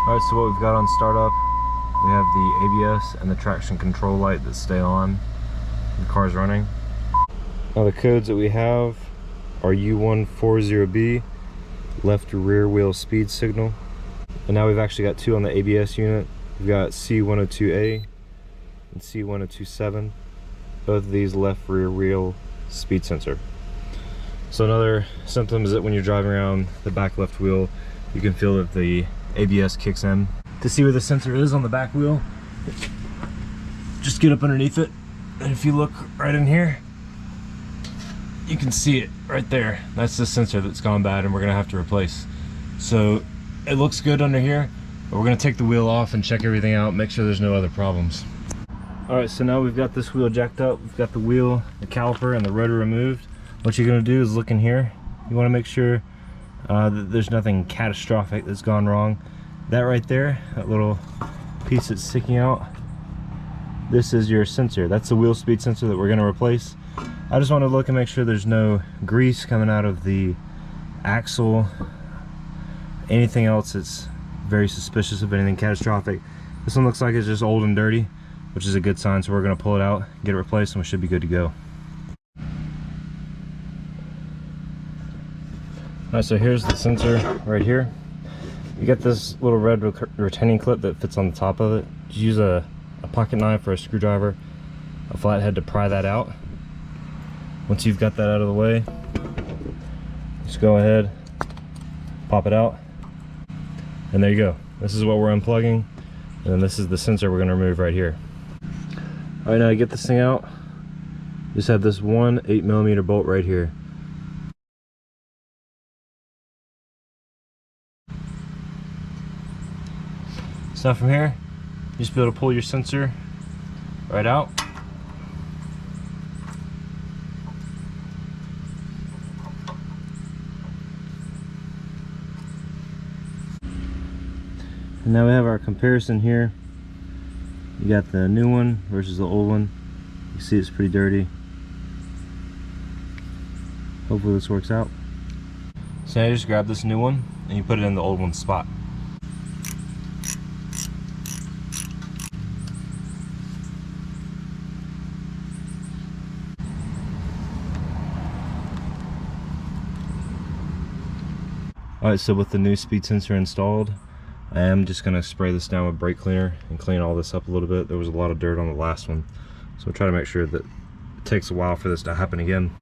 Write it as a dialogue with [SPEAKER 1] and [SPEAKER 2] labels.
[SPEAKER 1] Alright, so what we've got on startup, we have the ABS and the traction control light that stay on. The car's running. Now the codes that we have are U140B, left rear wheel speed signal. And now we've actually got two on the ABS unit. We've got C102A and C1027. Both of these left rear wheel speed sensor. So another symptom is that when you're driving around the back left wheel, you can feel that the ABS kicks in. To see where the sensor is on the back wheel, just get up underneath it, and if you look right in here, you can see it right there. That's the sensor that's gone bad and we're gonna have to replace. So it looks good under here, but we're gonna take the wheel off and check everything out, make sure there's no other problems. All right, so now we've got this wheel jacked up, we've got the wheel, the caliper, and the rotor removed. What you're gonna do is look in here. You wanna make sure that there's nothing catastrophic that's gone wrong. That right there, that little piece that's sticking out, this is your sensor. That's the wheel speed sensor that we're gonna replace. I just want to look and make sure there's no grease coming out of the axle. Anything else that's very suspicious of anything catastrophic. This one looks like it's just old and dirty, which is a good sign, so we're gonna pull it out, get it replaced, and we should be good to go. Alright, so here's the sensor right here. You got this little red retaining clip that fits on the top of it. Just use a pocket knife or a screwdriver, a flathead to pry that out. Once you've got that out of the way, just go ahead, pop it out, and there you go. This is what we're unplugging, and then this is the sensor we're going to remove right here. All right, now to get this thing out, just have this one 8mm bolt right here. So now from here, you just be able to pull your sensor right out. And now we have our comparison here. You got the new one versus the old one. You see it's pretty dirty. Hopefully this works out. So now you just grab this new one and you put it in the old one's spot. Alright, so with the new speed sensor installed, I am just going to spray this down with brake cleaner and clean all this up a little bit. There was a lot of dirt on the last one, so we'll try to make sure that it takes a while for this to happen again.